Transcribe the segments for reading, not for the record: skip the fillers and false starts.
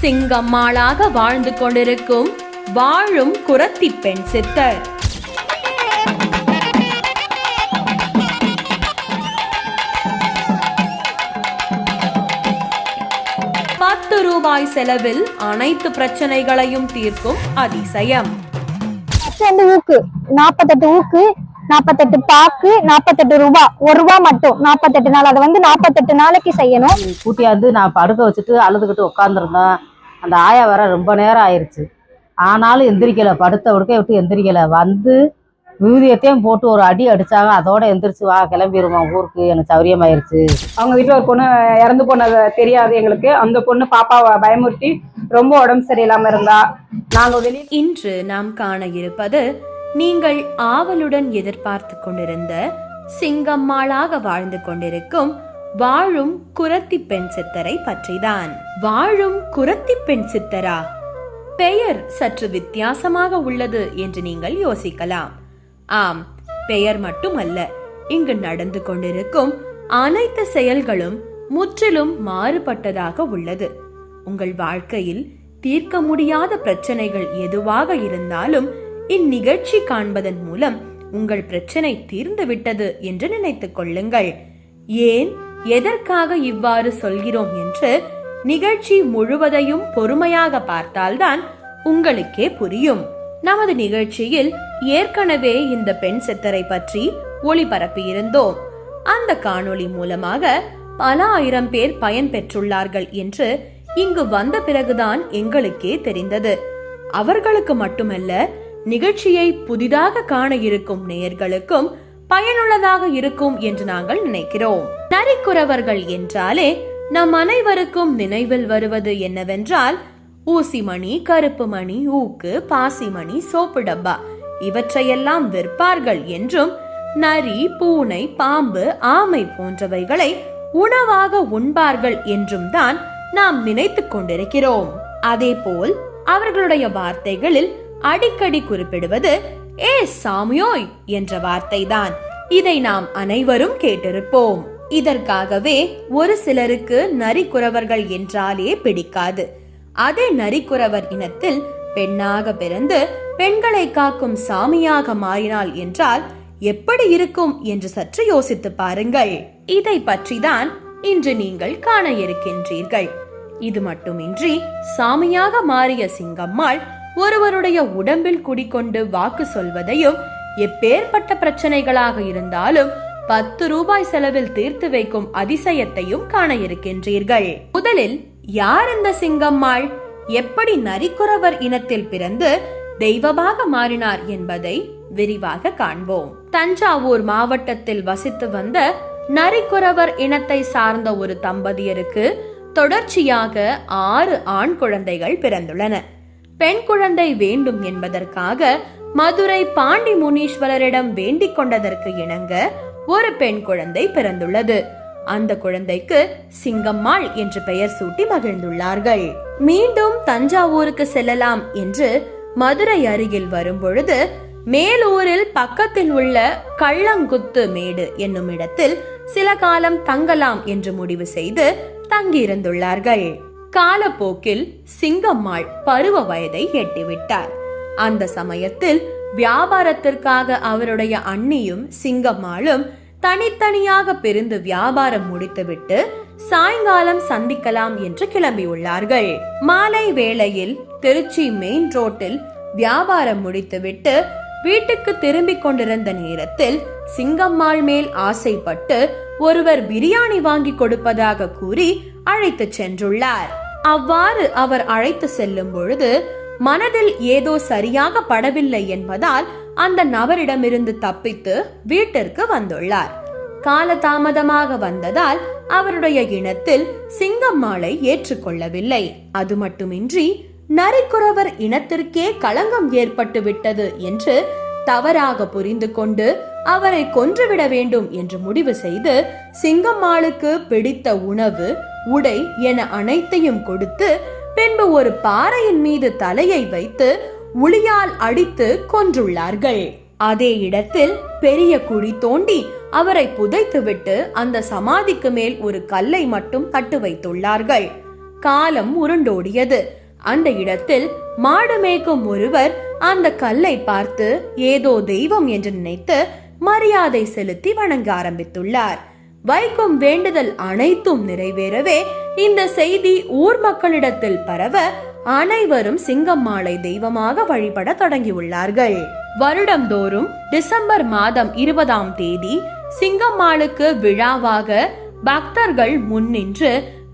சிங்கம்மாளாக வாழ்ந்து கொண்டிருக்கும் வாழும் குரத்தி பெண் சித்தர். ரூபாய் செலவில் அனைத்து பிரச்சனைகளையும் தீர்க்கும் அதிசயம். 48 ஊக்கு 48 பாக்கு 48 ரூபாய், 1 ரூபாய் மட்டும் 48 நாள். அதை 48 நாளைக்கு செய்யணும். கூட்டியாந்து நான் படுக்க வச்சுட்டு அழுதுகிட்டு உட்காந்துருந்தேன். அந்த ஆயா வர ரொம்ப நேரம் ஆயிடுச்சு. ஆனாலும் எந்திரிக்கல, படுத்த உடுக்க விட்டு எந்திரிக்கல. வந்து விபூதியத்தையும் போட்டு ஒரு அடி அடிச்சாங்க. அதோட எந்திரிச்சு வா கிளம்பிடுவோம் ஊருக்கு, எனக்கு சௌரியமாயிருச்சு. அவங்க வீட்டுல ஒரு பொண்ணு இறந்து போனது தெரியாது எங்களுக்கு. அந்த பொண்ணு பாப்பாவை பயமுறுத்தி ரொம்ப உடம்பு சரியில்லாம இருந்தா. நாங்க இன்று நாம் காண இருப்பது நீங்கள் ஆவலுடன் எதிர்பார்த்து கொண்டிருந்த சிங்கம்மாளாக வாழ்ந்து கொண்டிருக்கும் வாழும் குரத்தி பெண் சித்தரை பற்றிதான். வாழும் குரத்தி பெண் சித்தரா? பெயர் சற்று வித்தியாசமாக உள்ளது என்று நீங்கள் யோசிக்கலாம். ஆம், பெயர் மட்டுமல்ல, இங்கு நடந்து கொண்டிருக்கும் அனைத்து செயல்களும் முற்றிலும் மாறுபட்டதாக உள்ளது. உங்கள் வாழ்க்கையில் தீர்க்க முடியாத பிரச்சனைகள் எதுவாக இருந்தாலும் இந்நிகழ்ச்சி காண்பதன் மூலம் உங்கள் பிரச்சனை தீர்ந்து விட்டது என்று நினைத்துக் கொள்ளுங்கள். ஏன், எதற்காக இவ்வாறு சொல்கிறோம் என்று நிகழ்ச்சி முழுவதையும் பொறுமையாக பார்த்தால்தான் உங்களுக்கே புரியும். நமது நிகழ்ச்சியில் ஏற்கனவே இந்த பெண் சித்தரை பற்றி ஒளிபரப்பி இருந்தோம். அந்த காணொளி மூலமாக பல ஆயிரம் பேர் பயன் பெற்றுள்ளார்கள் என்று இங்கு வந்த பிறகுதான் எங்களுக்கே தெரிந்தது. அவர்களுக்கு மட்டுமல்ல, நிகழ்ச்சியை புதிதாக காண இருக்கும் நேயர்களுக்கும் பயனுள்ளதாக இருக்கும் என்று நாங்கள் நினைக்கிறோம். நரிக்குறவர்கள் என்றாலே நம் அனைவருக்கும் நினைவில் வருவது என்னவென்றால் ஊசிமணி, கருப்பு மணி, ஊக்கு, பாசிமணி, சோப்பு டப்பா இவற்றையெல்லாம் விற்பார்கள் என்றும் நரி, பூனை, பாம்பு, ஆமை போன்றவைகளை உணவாக உண்பார்கள் என்றும் தான் நாம் நினைத்துக் கொண்டிருக்கிறோம். அதேபோல் அவர்களுடைய வார்த்தைகளில் அடிக்கடி குறிப்பிடுவது ஏ சாமியோய் என்ற வார்த்தைதான். இதை நாம் அனைவரும் கேட்டிருப்போம். இதற்காகவே ஒரு சிலருக்கு நரிக்குறவர்கள் என்றாலே பிடிக்காது. அதே நரிக்குறவர் இனத்தில் பெண்ணாக பிறந்து பெண்களை காக்கும் சாமியாக மாறினாள் என்றால் எப்படி இருக்கும் என்று சற்று யோசித்து பாருங்கள். இதை பற்றிதான் இன்று நீங்கள் காண இருக்கின்றீர்கள். இது மட்டுமின்றி சாமியாக மாறிய சிங்கம்மாள் ஒருவருடைய உடம்பில் குடிக்கொண்டு வாக்கு சொல்வதையும் எப்பேற்பட்ட பிரச்சனைகளாக இருந்தாலும் 10 ரூபாய் செலவில் தீர்த்து வைக்கும் அதிசயத்தையும் காண இருக்கின்றீர்கள். முதலில் யார் இந்த சிங்கம்மாள்? எப்படி நரிக்குறவர் இனத்தில் பிறந்து தெய்வமாக மாறினார் என்பதை விரிவாக காண்போம். தஞ்சாவூர் மாவட்டத்தில் வசித்து வந்த நரிக்குறவர் இனத்தை சார்ந்த ஒரு தம்பதியருக்கு தொடர்ச்சியாக 6 ஆண் குழந்தைகள் பிறந்துள்ளன. பெண் குழந்தை வேண்டும் என்பதற்காக மதுரை பாண்டி முனீஸ்வரரிடம் வேண்டிக் கொண்டதற்கு இணங்க ஒரு பெண் குழந்தை பிறந்துள்ளது. அந்த குழந்தைக்கு சிங்கம்மாள் என்று பெயர் சூட்டி மகிழ்ந்துள்ளார்கள். மீண்டும் தஞ்சாவூருக்கு செல்லலாம் என்று மதுரை அருகில் வரும்பொழுது மேலூரில் பக்கத்தில் உள்ள கள்ளங்குத்து மேடு என்னும் இடத்தில் சில காலம் தங்கலாம் என்று முடிவு செய்து தங்கியிருந்துள்ளார்கள். காலப்போக்கில் சிங்கம்மாள் பருவ வயதை எட்டிவிட்டார். அந்த சமயத்தில் வியாபாரத்திற்காக அவருடைய அண்ணியும் சிங்கம்மாளும் தனித்தனியாக பிரிந்து வியாபாரம் முடித்துவிட்டு சாயங்காலம் சந்திக்கலாம் என்று கிளம்பியுள்ளார்கள். மாலை வேளையில் திருச்சி மெயின் ரோட்டில் வியாபாரம் முடித்துவிட்டு வீட்டுக்கு திரும்பிக் கொண்டிருந்த நேரத்தில் சிங்கம்மாள் மேல் ஆசைப்பட்டு ஒருவர் பிரியாணி வாங்கி கொடுப்பதாக கூறி அழைத்து சென்றுள்ளார். அவ்வாறு அவர் அழைத்து செல்லும் பொழுது மனதில் ஏதோ சரியாக படவில்லை என்பதால் அந்த நபரிடமிருந்து தப்பித்து வீட்டிற்கு வந்துள்ளார். காலதாமதமாக வந்ததால் அவருடைய இனத்தில் சிங்கம்மாளை ஏற்றுக்கொள்ளவில்லை. அது மட்டுமின்றி நரிக்குறவர் இனத்திற்கே களங்கம் ஏற்பட்டு விட்டது என்று தவறாக புரிந்து கொண்டு அவரை கொன்றுவிட வேண்டும் என்று முடிவு செய்து சிங்கம்மாளுக்கு பிடித்த உணவு, உடை என அனைத்தையும் கொடுத்து பின்பு ஒரு பாறையின் மீது தலையை வைத்து உளியால் அடித்து கொன்றுள்ளார்கள். அதே இடத்தில் பெரிய குழி தோண்டி அவரை புதைத்துவிட்டு அந்த சமாதிக்கு மேல் ஒரு கல்லை மட்டும் கட்டு வைத்துள்ளார்கள். காலம் உருண்டோடியது. அந்த இடத்தில் மாடு மேய்க்கும் ஒருவர் அந்த கல்லை பார்த்து ஏதோ தெய்வம் என்று நினைத்து மரியாதை செலுத்தி வணங்க ஆரம்பித்துள்ளார். வைக்கும் வேண்டுதல் அனைத்தும் நிறைவேறவே இந்த செய்தி ஊர் மக்களிடத்தில் பரவ அனைவரும் சிங்கம்மாளை தெய்வமாக வழிபட தொடங்கியுள்ளார்கள். வருடந்தோறும் டிசம்பர் மாதம் 20ஆம் தேதி சிங்கம்மாளுக்கு விழாவாக பக்தர்கள் முன்னின்று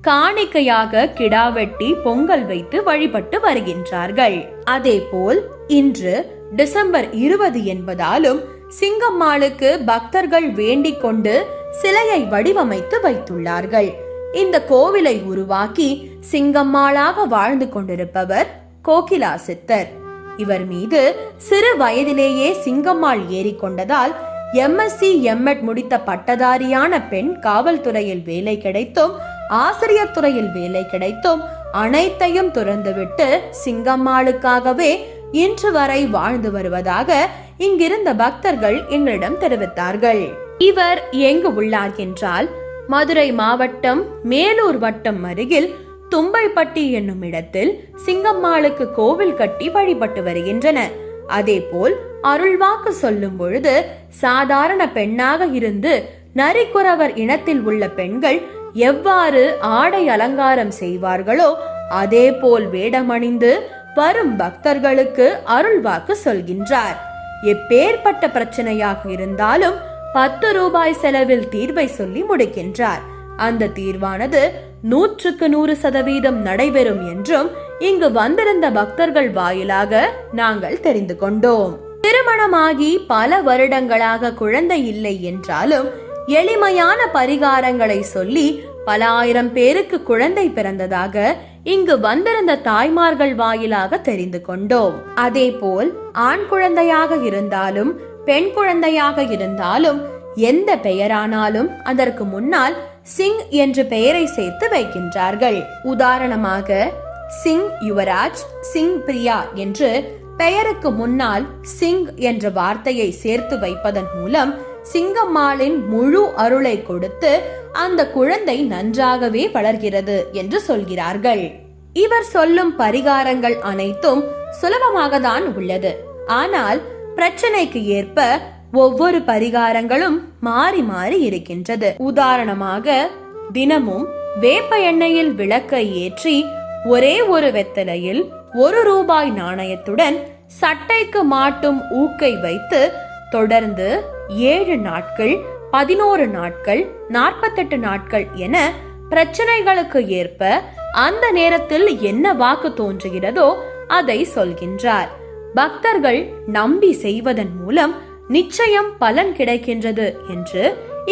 காணிக்கையாக கிடாவெட்டி பொங்கல் வைத்து வழிபட்டு வருகின்றார்கள். அதேபோல் இன்று டிசம்பர் 20 என்பதாலும் சிங்கம்மாளுக்கு பக்தர்கள் வேண்டிக் கொண்டு சிலையை வடிவமைத்து வைத்துள்ளார்கள். இந்த கோவிலை உருவாக்கி சிங்கம்மாளாக வாழ்ந்து கொண்டிருப்பவர் கோகிலா சித்தர். இவர் மீது சிறு வயதிலேயே சிங்கம்மாள் ஏறிக்கொண்டதால் MSc MEd முடித்த பட்டதாரியான பெண் காவல்துறையில் வேலை கிடைத்தும் ஆசிரியர் துறையில் வேலை கிடைத்தும் அனைத்தையும் துறந்துவிட்டு சிங்கம்மாளுக்காகவே இன்று வரை வாழ்ந்து வருவதாக இங்கிருந்த பக்தர்கள் எங்களிடம் தெரிவித்தார்கள். இவர் எங்கு உள்ளார் என்றால் மதுரை மாவட்டம் மேலூர் வட்டம் அருகில் தும்பைப்பட்டி என்னும் இடத்தில் சிங்கம்மாளுக்கு கோவில் கட்டி வழிபட்டு வருகின்றனர். அதேபோல் அருள்வாக்கு சொல்லும் பொழுது சாதாரண பெண்ணாக இருந்து நரிக்குறவர் இனத்தில் உள்ள பெண்கள் எவ்வாறு ஆடை அலங்காரம் செய்வார்களோ அதே போல் வேடமணிந்து வரும் பக்தர்களுக்கு அருள்வாக்கு சொல்கின்றார். எப்பேற்பட்ட பிரச்சனையாக இருந்தாலும் 10 ரூபாய் செலவில் தீர்வை சொல்லி முடிக்கின்றார். அந்த தீர்வானது 100% நடைபெறும் என்றும் இங்கு வந்திருந்த பக்தர்கள் வாயிலாக நாங்கள் தெரிந்து கொண்டோம். திருமணமாகி பல வருடங்களாக குழந்தை இல்லை என்றாலும் எளிமையான பரிகாரங்களை சொல்லி பல ஆயிரம் பேருக்கு குழந்தை பிறந்ததாக இங்கு வந்திருந்த தாய்மார்கள் வாயிலாக தெரிந்து கொண்டோம். அதேபோல் ஆண் குழந்தையாக இருந்தாலும் பெண் குழந்தையாக இருந்தாலும் எந்த பெயரானாலும் அதற்கு முன்னால் சிங் என்று பெயரை சேர்த்து வைக்கின்றார்கள். உதாரணமாக சிங் யுவராஜ், சிங் பிரியா என்று பெயருக்கு முன்னால் சிங் என்ற வார்த்தையை சேர்த்து வைப்பதன் மூலம் சிங்கம்மாளின் முழு அருளை கொடுத்து அந்த குழந்தை நன்றாகவே வளர்கிறது என்று சொல்கிறார்கள். இவர் சொல்லும் பரிகாரங்கள் அனைத்தும் சுலபமாக தான் உள்ளது. ஆனால் பிரச்சனைக்கு ஏற்ப ஒவ்வொரு பரிகாரங்களும் மாறி மாறி இருக்கின்றது. உதாரணமாக தினமும் வேப்ப எண்ணெயில் விளக்கை ஏற்றி ஒரே ஒரு வெத்தலையில் 1 ரூபாய் நாணயத்துடன் சட்டைக்கு மாட்டும் ஊக்கை வைத்து தொடர்ந்து 7 நாட்கள், 11 நாட்கள், 48 நாட்கள் என பிரச்சனைகளுக்கு ஏற்ப அந்த நேரத்தில் என்ன வாக்கு தோன்றுகிறதோ அதை சொல்கின்றார். பக்தர்கள் நம்பி செய்வதன் மூலம் நிச்சயம் பலன் கிடைக்கின்றது என்று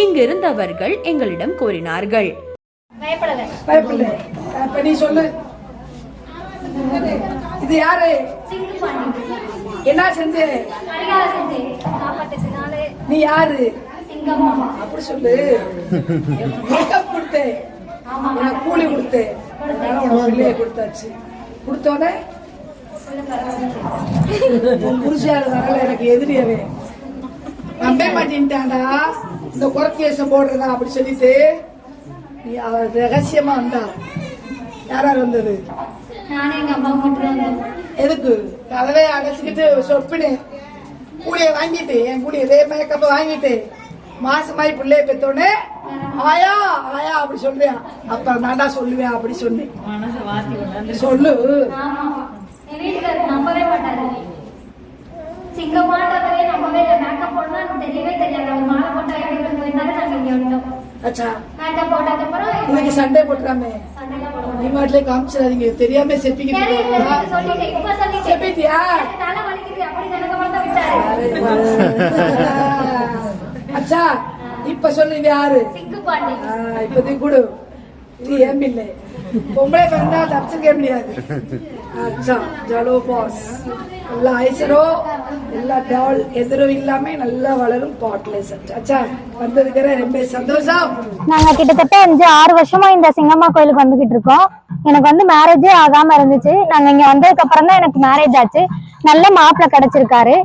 இங்கிருந்தவர்கள் எங்களிடம் கூறினார்கள். இது யாரு? என்ன செஞ்சு? நீ யாரு? அப்படி சொல்லு. மேக்கப் கொடுத்து கூலி கொடுத்து பிள்ளைய கொடுத்தாச்சு. கொடுத்தோட புருஷால எனக்கு எதிரியவே நம்ப மாட்டேன்ட்டாண்டா. இந்த குறைக்கேசம் போடுறதா அப்படி சொல்லிட்டு நீ ரகசியமா வந்தா. யாராரு வந்தது? எதுக்கு? கதவே அடைச்சிக்கிட்டு சொப்பினு கூலிய வாங்கிட்டு என் கூலிய இதே மேக்கப்ப வாங்கிட்டு மாசமாயி பிள்ளைய பெத்தோடனே ஆயா ஆயா அப்படி சொல்றியா? அப்ப நான்டா சொல்லுவேன் அப்படி சொன்னேன். சொல்லு. நம்பவே மாட்டாரு. சிங்கமாட்டவே நம்பவே இல்லை. மேக்கப் போடனா தெரியவே தெரியாது. அவர் மாலை போட்டா எப்படி போயிருந்தாரு. நாங்க இங்க வந்துட்டோம். அச்சா மேக்கப் போட்டதுக்கு அப்புறம் இன்னைக்கு சண்டே போட்டுறாமே. நீ மாட்டிலே காமிச்சிடாதீங்க. தெரியாம செப்பிக்கிட்டு சொல்லிட்டேன். இப்ப சொல்லிட்டேன். செப்பிட்டியா? தலை வலிக்குது அப்படி எனக்கு மட்டும் விட்டாரு. அச்சா இப்ப சொல்லு யாரு? சிங்கு பாண்டி. இப்பதைக்கு கொடு. இது ஏன் இல்லை பொம்பளை பிறந்தா தப்பிச்சுக்க முடியாது. அச்சா ஜலோ பாஸ் நல்லா ஐசரோ எல்லா டால் எதிரும் இல்லாம நல்லா வளரும் பாட்லெஸ். அச்சா வந்திருக்கிற ரொம்ப சந்தோஷம். நாங்க கிட்டத்தட்ட 5-6 வருஷமா இந்த சிங்கம்மா கோயிலுக்கு வந்துகிட்டு இருக்கோம். எனக்கு வந்து மேரேஜே ஆகாம இருந்துச்சு. நாங்க இங்க வந்ததுக்கு அப்புறம் தான் எனக்கு மேரேஜ் ஆச்சு. நல்ல மாப்பிள்ளை கிடைச்சிருக்காரு.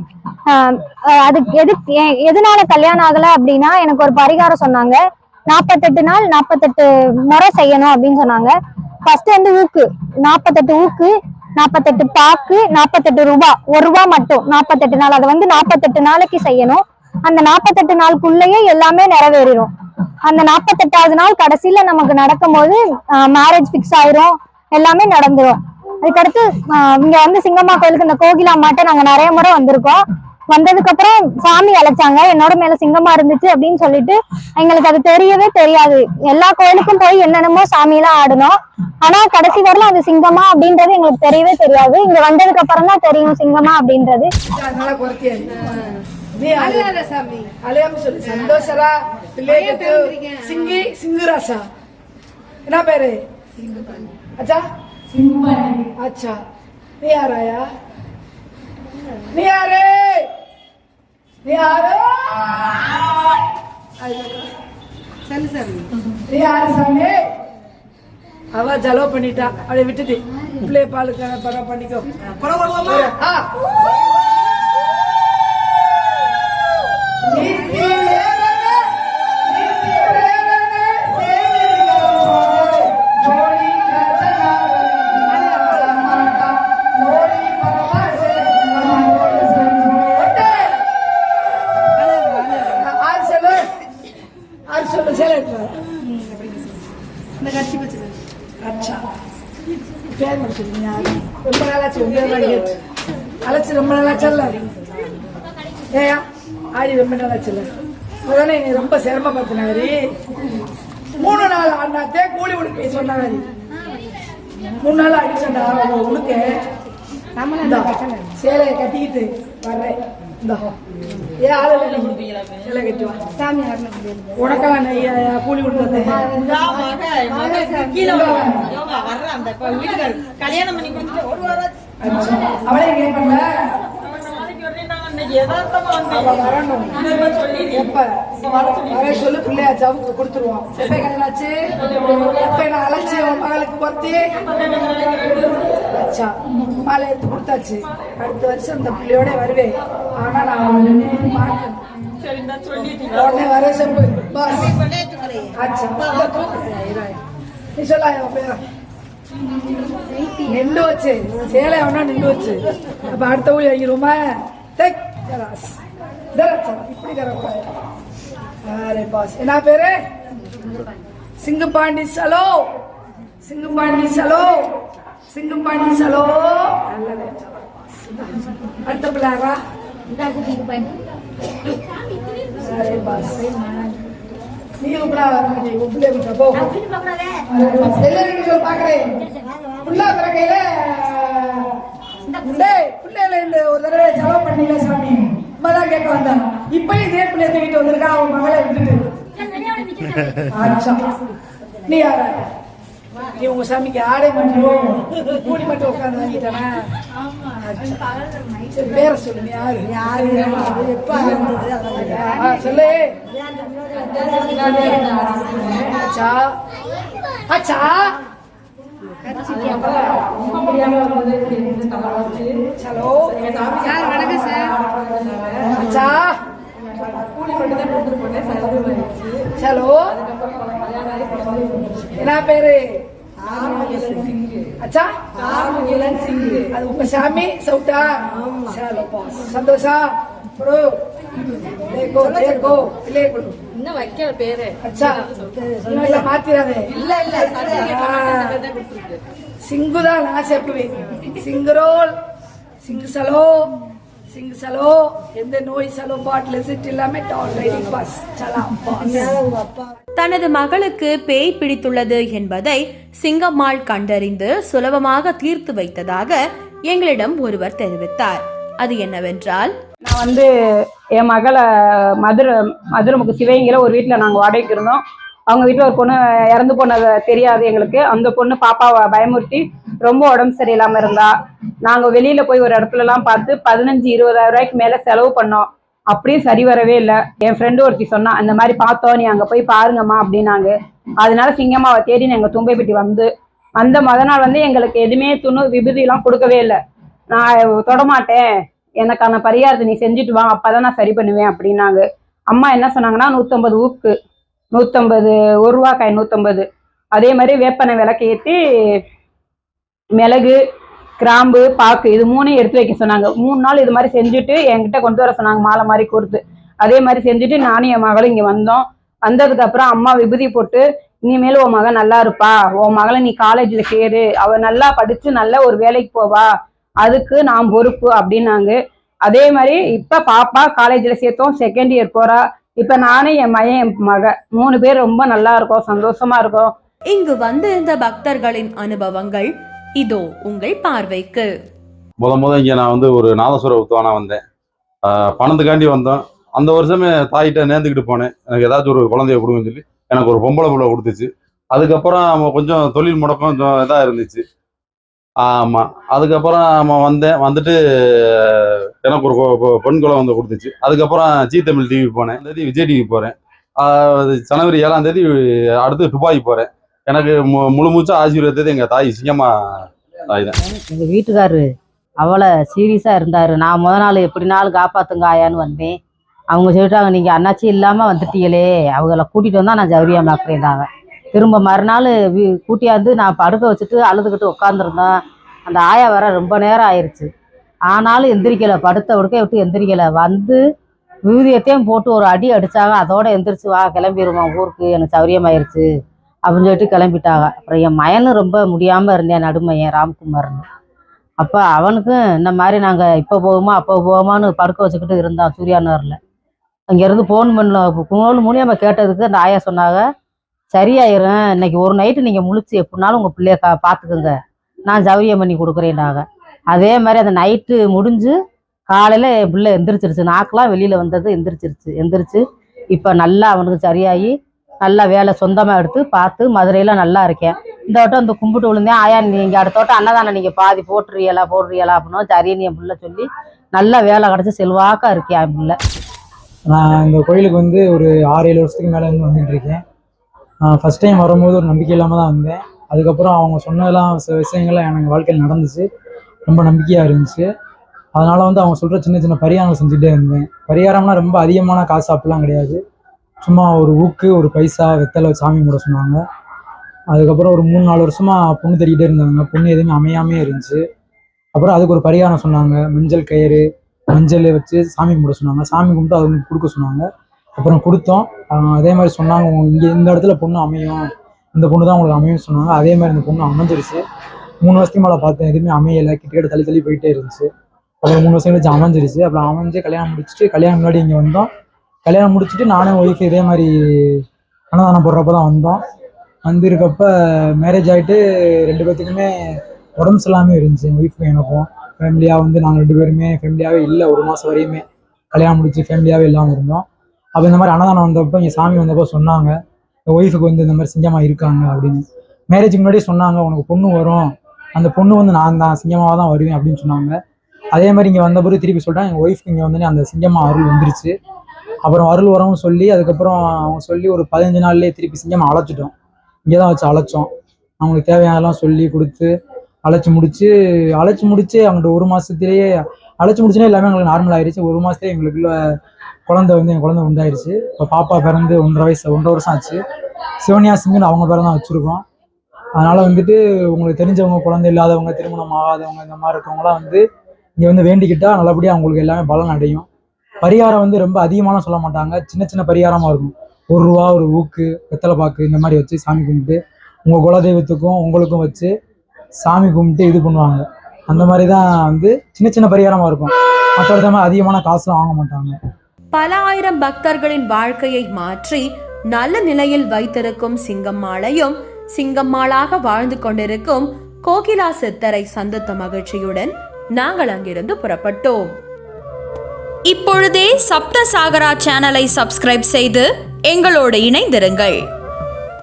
அதுக்கு எதனால கல்யாணம் ஆகல அப்படின்னா எனக்கு ஒரு பரிகாரம் சொன்னாங்க. 48 நாள் 48 முறை செய்யணும் அப்படின்னு சொன்னாங்க. ஃபர்ஸ்ட் வந்து ஊக்கு 48 ஊக்கு, 48 பாக்கு, 48 ரூபாய், 1 ரூபாய் மட்டும் 48 நாள். அதை வந்து 48 நாளைக்கு செய்யணும். அந்த 48 நாளுக்குள்ளேயே எல்லாமே நிறைவேறிடும். அந்த 48வது நாள் கடைசியில நமக்கு நடக்கும்போது மேரேஜ் ஃபிக்ஸ் ஆயிரும், எல்லாமே நடந்துரும். அதுக்கடுத்து இங்க வந்து சிங்கம்மா கோயிலுக்கு இந்த கோகிலா மாட்டை நாங்க நிறைய முறை வந்திருக்கோம். வந்ததுக்கு அப்புறம் சாமி அழைச்சாங்க, என்னோட மேல சிங்கமா இருந்துச்சு அப்படின்னு சொல்லிட்டு. எங்களுக்கு அது தெரியவே தெரியாது. எல்லா கோயிலுக்கும் போய் என்னென்னமோ சாமியெல்லாம் ஆடணும். ஆனா கடைசி வரல அது சிங்கமா அப்படின்றது எங்களுக்கு தெரியவே தெரியாது. இங்க வந்ததுக்கு அப்புறம் தான் தெரியும் சிங்கமா அப்படின்றது. நல்லா குறைத்தியா நீ அழுகாத சாமி, அழுகாம சொல்லு. சந்தோஷரா பிள்ளைக்கு சிங்கி சிங்குராசா என்ன பேரு? அச்சா अच्छा नहीं आ रहा यार, नहीं आ रहे, नहीं आ रहे, चल सर नहीं आ रहे सामने அவ ஜலோ பண்ணிட்டா, அப்படியே விட்டுட்டு பிள்ளை பாலுக்கு படம் பண்ணிக்கோ. अच्छा ரொம்ப நாளாச்சு அழைச்சு, ரொம்ப நாளாச்சல்ல ஏயா ஆடி, ரொம்ப நாளாச்சல்ல உடனே நீ ரொம்ப சிரமப்படுத்தினாரு. 3 நாள் ஆடினாத்தே கூலி உடுக்க சொன்னாரு. 3 நாள் அடிச்சண்டா உடுக்க சேலையை கட்டிக்கிட்டு வர்றேன். ஏன் ஆளு சேலை கட்டுவா சாமி உனக்கெல்லாம் கூலி கொடுத்தேன். அவளே கேட்பல சொல்லு பிள்ளையா ஜவுக்கு கொடுத்துருவோம். எப்ப கல்யாணாச்சு? எப்ப நான் அழைச்சி உன் மகளுக்கு பொறுத்து அச்சா மாலை எடுத்து கொடுத்தாச்சு. அடுத்த வருஷம் அந்த பிள்ளையோட வருவேன். ஆனா நான் உடனே வர சொல்லு. அச்சா நீ சொல்ல நின்று வச்சு சேலை ஒன்னா நின்று வச்சு. அப்ப அடுத்த ஊழி வாங்கிடுவோமா? இப்படி என்ன பேரு? சிங்கப்பாண்டி சலோ, சிங்கப்பாண்டி சலோ, சிங்கப்பாண்டி சலோ. அடுத்த பிள்ளாரா நீ உப்படா போ எல்லாரும் பாக்குறேன். புள்ளா பிறக்கையில பிள்ளைல இந்த ஒரு தடவை செலவு பண்ணல சாமி, தான் கேட்க வந்தான். இப்பயும் இதே பிள்ளைய தூக்கிட்டு வந்திருக்கா அவன் மகளை விட்டுட்டு. நீ யார? நீ உங்க சாமிக்கு ஆடை மட்டும் கூடி மட்டும் உட்காந்து வாங்கிட்டானா? பேர சொல்லு. நீ யாரு? சொல்லு. அச்சா அச்சா चलो சார் வணக்கம் சார். அச்சா கூலி மட்டும் चलो என்ன பேரு? अच्छा அது உங்க சாமி சவுட்டா? சந்தோஷா देखो देखो ले இன்னும் வைக்கல பேரு. अच्छा இல்ல மாத்திராதே. இல்ல இல்ல சிங்குதா நான் செப்புவேன். சிங்கரோல் சிங்கு சலோ சிங்கு சலோ எந்த நோய் சலோ பாட்டில் செட் இல்லாம டால் ரைடிங் பாஸ் சலாம் பாஸ். தனது மகளுக்கு பேய் பிடித்துள்ளது என்பதை சிங்கம்மாள் கண்டறிந்து சுலபமாக தீர்த்து வைத்ததாக எங்களிடம் ஒருவர் தெரிவித்தார். அது என்னவென்றால், நான் வந்து என் மகளை மதுரை சிவகங்கையில் ஒரு வீட்டில் நாங்கள் வாடகைக்கு இருந்தோம். அவங்க வீட்டில் ஒரு பொண்ணு இறந்து போனது தெரியாது எங்களுக்கு. அந்த பொண்ணு பாப்பாவை பயமுறுத்தி ரொம்ப உடம்பு சரியில்லாமல் இருந்தா. நாங்கள் வெளியில் போய் ஒரு இடத்துலலாம் பார்த்து 15-20 ரூபாய்க்கு மேலே செலவு பண்ணோம். அப்படியும் சரி வரவே இல்லை. என் ஃப்ரெண்டு ஒருத்தி சொன்னா, அந்த மாதிரி பார்த்தோம், நீ அங்கே போய் பாருங்கம்மா அப்படின்னாங்க. அதனால சிங்கம்மாவை தேடி எங்கள் தும்பைப்பட்டி வந்த நாள் வந்து எங்களுக்கு எதுவுமே விபூதியெல்லாம் கொடுக்கவே இல்லை. நான் தொடமாட்டேன், எனக்கான பரிகாரத்தை நீ செஞ்சுட்டு வா, அப்பதான் நான் சரி பண்ணுவேன் அப்படின்னாங்க. அம்மா என்ன சொன்னாங்கன்னா 150 ஊக்கு, 150 1 ரூபா காய் 150 அதே மாதிரி வேப்பெண்ணெய் விளக்கு ஏற்றி மிளகு கிராம்பு பாக்கு இது 3 எடுத்து வைக்க சொன்னாங்க. 3 நாள் இது மாதிரி செஞ்சுட்டு என்கிட்ட கொண்டு வர சொன்னாங்க மாலை மாதிரி கொடுத்து. அதே மாதிரி செஞ்சுட்டு நானும் என் மகளும் இங்கே வந்தோம். வந்ததுக்கு அப்புறம் அம்மா விபூதி போட்டு இனிமேல் உன் மகன் நல்லா இருப்பா, உன் மகளை நீ காலேஜில் சேரு, அவ நல்லா படிச்சு நல்ல ஒரு வேலைக்கு போவா, அதுக்கு நான் பொறுப்பு அப்படின்னாங்க. அதே மாதிரி இப்ப பாப்பா காலேஜில் சேர்த்தோம், 2nd இயர் போறா. இப்ப நானும் என் மகன் என் மக 3 பேர் ரொம்ப நல்லா இருக்கோம், சந்தோஷமா இருக்கோம். இங்கு வந்திருந்த பக்தர்களின் அனுபவங்கள் இதோ உங்கள் பார்வைக்கு. முத இங்கே நான் ஒரு நாதஸ்வர உத்தவானா வந்தேன். பணத்துக்காண்டி வந்தோம். அந்த வருஷமே தாயிட்ட நேர்ந்துக்கிட்டு போனேன், எனக்கு ஏதாச்சும் ஒரு குழந்தைய கொடுங்கன்னு சொல்லி. எனக்கு ஒரு பொம்பளை பிள்ளை கொடுத்துச்சு. அதுக்கப்புறம் கொஞ்சம் தொழில் முடக்கம் இதாக இருந்துச்சு. ஆமாம், அதுக்கப்புறம் வந்துட்டு எனக்கு ஒரு பெண் குழந்தை கொடுத்துச்சு. அதுக்கப்புறம் ஜி தமிழ் டிவி போனேன், விஜய் டிவி போகிறேன். ஜனவரி 7ஆம் தேதி அடுத்து துபாய் போகிறேன். எனக்கு முழு மூச்சா ஆசீர்வாதத்தை எங்கள் தாய் சிங்கம்மா தாய் தான். எங்கள் வீட்டுக்காரரு அவ்வளோ சீரியஸாக இருந்தார். நான் முத நாள் எப்படினாலும் காப்பாற்றுங்க ஆயான்னு வந்தேன். அவங்க சொல்லிட்டாங்க, நீங்கள் அண்ணாச்சி இல்லாமல் வந்துட்டீங்களே, அவங்கள கூட்டிகிட்டு வந்தால் நான் ஜவுரியா மாக்கிறேன்டாங்க. திரும்ப மறுநாள் கூட்டியாந்து நான் படுக்க வச்சுட்டு அழுதுகிட்டு உட்காந்துருந்தேன். அந்த ஆயா வர ரொம்ப நேரம் ஆயிடுச்சு. ஆனாலும் எந்திரிக்கலை, படுத்த உடுக்க விட்டு எந்திரிக்கலை. வந்து விபூதியத்தையும் போட்டு ஒரு அடி அடித்தாங்க. அதோட எந்திரிச்சு வா கிளம்பிடுவோம் ஊருக்கு, எனக்கு சௌரியமாயிருச்சு அப்படின்னு சொல்லிட்டு கிளம்பிட்டாங்க. அப்புறம் என் மயனும் ரொம்ப முடியாமல் இருந்தேன், நடுமையன் ராம்குமார்னு. அப்போ அவனுக்கும் இந்த மாதிரி நாங்கள் இப்போ போவோமா அப்போ போவோமான்னு படுக்க வச்சுக்கிட்டு இருந்தான் சூர்யா நகரில். அங்கேருந்து ஃபோன் மூலியமாக கேட்டதுக்கு அந்த ஆயா சொன்னாங்க, சரியாயிரும், இன்னைக்கு ஒரு நைட்டு நீங்கள் முழிச்சு எப்படினாலும் உங்கள் பிள்ளைய பார்த்துக்குங்க, நான் சௌரியம் பண்ணி கொடுக்குறேன்னாங்க. அதே மாதிரி அந்த நைட்டு முடிஞ்சு காலையில் என் பிள்ளை எந்திரிச்சிருச்சு. நாக்கெலாம் வெளியில் வந்தது எந்திரிச்சு இப்போ நல்லா அவனுக்கு சரியாகி நல்லா வேலை சொந்தமாக எடுத்து பார்த்து மதுரையில் நல்லா இருக்கேன். இந்த வட்டம் இந்த கும்பிட்டு விழுந்தேன், ஆயா நீங்கள் அடுத்த வட்டம் அன்னதானே நீங்கள் பாதி போடுறீங்களா அப்படின்னா சரின்னு என் பிள்ளை சொல்லி நல்லா வேலை கிடச்சி செல்வாக்காக இருக்கேன் என் பிள்ளை. நான் இந்த கோயிலுக்கு ஒரு 6-7 வருஷத்துக்கு மேலே வந்துக்கிட்டு இருக்கேன். ஃபஸ்ட் டைம் வரும்போது ஒரு நம்பிக்கை இல்லாமல் தான் வந்தேன். அதுக்கப்புறம் அவங்க சொன்னதெல்லாம் சில விஷயங்கள்லாம் எனக்கு வாழ்க்கையில் நடந்துச்சு, ரொம்ப நம்பிக்கையாக இருந்துச்சு. அதனால் அவங்க சொல்கிற சின்ன சின்ன பரிகாரங்கள் செஞ்சுட்டே இருந்தேன். பரிகாரம்னா ரொம்ப அதிகமான காசு அப்படிலாம் கிடையாது, சும்மா ஒரு ஊக்கு, ஒரு பைசா, வெத்தலை சாமி கும்பிட சொன்னாங்க. அதுக்கப்புறம் ஒரு 3-4 வருஷமாக பொண்ணு தேடிக்கிட்டே இருந்தாங்க, பொண்ணு எதுவுமே அமையாமே இருந்துச்சு. அப்புறம் அதுக்கு ஒரு பரிகாரம் சொன்னாங்க, மஞ்சள் கயிறு மஞ்சள் வச்சு சாமி கும்பிட சொன்னாங்க. சாமி கும்பிட்டு அது கொடுக்க சொன்னாங்க. அப்புறம் கொடுத்தோம். அதே மாதிரி சொன்னாங்க, இங்கே இந்த இடத்துல பொண்ணு அமையும், இந்த பொண்ணு தான் உங்களுக்கு அமையும் சொன்னாங்க. அதே மாதிரி இந்த பொண்ணு அமைஞ்சிருச்சு. 3 வருஷத்துக்கு மேலே பார்த்தேன், எதுவுமே அமையலை, கிட்டத்தட்ட தள்ளி போயிட்டே இருந்துச்சு. அப்புறம் 3 வருஷம் கழிச்சு அமைஞ்சிருச்சு. அப்புறம் அமைஞ்சு கல்யாணம் முடிச்சுட்டு, கல்யாணம் முன்னாடி இங்கே வந்தோம். கல்யாணம் முடிச்சுட்டு நானும் ஒய்ஃப் இதே மாதிரி அன்னதானம் போடுறப்ப தான் வந்தோம். வந்திருக்கப்ப மேரேஜ் ஆகிட்டு 2 பேர்த்துக்குமே உடம்பு சரியில்லாமல் இருந்துச்சு. எங்கள் ஒய்ஃபுக்கும் எனக்கும் ஃபேமிலியாக நாங்கள் 2 பேருமே ஃபேமிலியாகவே இல்லை. 1 மாதம் வரையுமே கல்யாணம் முடிச்சு ஃபேமிலியாகவே இல்லாமல் இருந்தோம். அப்போ இந்த மாதிரி அன்னதானம் வந்தப்போ இங்கே சாமி வந்தப்போ சொன்னாங்க, என் ஒய்ஃபுக்கு இந்த மாதிரி சிங்கமாக இருக்காங்க அப்படின்னு. மேரேஜுக்கு முன்னாடியே சொன்னாங்க, உனக்கு பொண்ணு வரும், அந்த பொண்ணு நான் தான் சிங்கமாக தான் வருவேன் அப்படின்னு சொன்னாங்க. அதே மாதிரி இங்கே வந்த பிறகு திருப்பி சொல்லிட்டாங்க, எங்கள் ஒய்ஃபுக்கு இங்கே வந்தோடனே அந்த சிங்கமாக அருள் வந்துருச்சு. அப்புறம் அருள் வரவும் சொல்லி அதுக்கப்புறம் அவங்க சொல்லி ஒரு 15 நாள்லேயே திருப்பி சிங்கமாக அழைச்சிட்டோம். இங்கே தான் வச்சு அழைச்சோம். அவங்களுக்கு தேவையானதெல்லாம் சொல்லி கொடுத்து அழைச்சி முடிச்சு அவங்கள்ட்ட 1 மாதத்துலேயே அழைச்சி முடிச்சுன்னா எல்லாமே எங்களுக்கு நார்மல் ஆயிடுச்சு. 1 மாதத்துலேயே எங்களுக்குள்ள என் குழந்தை உண்டாயிடுச்சு. இப்போ பாப்பா பிறந்து 1.5 வருஷம் ஆச்சு. சிவன்யா சிங்குன்னு அவங்க பேரை தான் வச்சுருக்கோம். அதனால் உங்களுக்கு தெரிஞ்சவங்க, குழந்தை இல்லாதவங்க, திருமணம் ஆகாதவங்க, இந்த மாதிரி இருக்கவங்களாம் இங்கே வேண்டிக்கிட்டால் நல்லபடியாக அவங்களுக்கு எல்லாமே பலன் அடையும். பரிகாரம் ரொம்ப அதிகமாலாம் சொல்ல மாட்டாங்க, சின்ன சின்ன பரிகாரமாக இருக்கும். 1 ரூபா, ஒரு ஊக்கு, வெத்தலை பாக்கு இந்த மாதிரி வச்சு சாமி கும்பிட்டு உங்கள் குலதெய்வத்துக்கும் உங்களுக்கும் வச்சு சாமி கும்பிட்டு இது பண்ணுவாங்க. அந்த மாதிரி தான் சின்ன சின்ன பரிகாரமாக இருக்கும். மற்ற அதிகமான காசுலாம் வாங்க மாட்டாங்க. பல ஆயிரம் பக்தர்களின் வாழ்க்கையை மாற்றி நல்ல நிலையில் வைத்திருக்கும் சிங்கம்மாளையும் சிங்கம்மாளாக வாழ்ந்து கொண்டிருக்கும் கோகிலா சித்தரை சந்தித்த மகிழ்ச்சியுடன் நாங்கள் அங்கிருந்து புறப்பட்டோம். இப்பொழுதே சப்த சாகரா சேனலை சப்ஸ்கிரைப் செய்து எங்களோடு இணைந்திருங்கள்.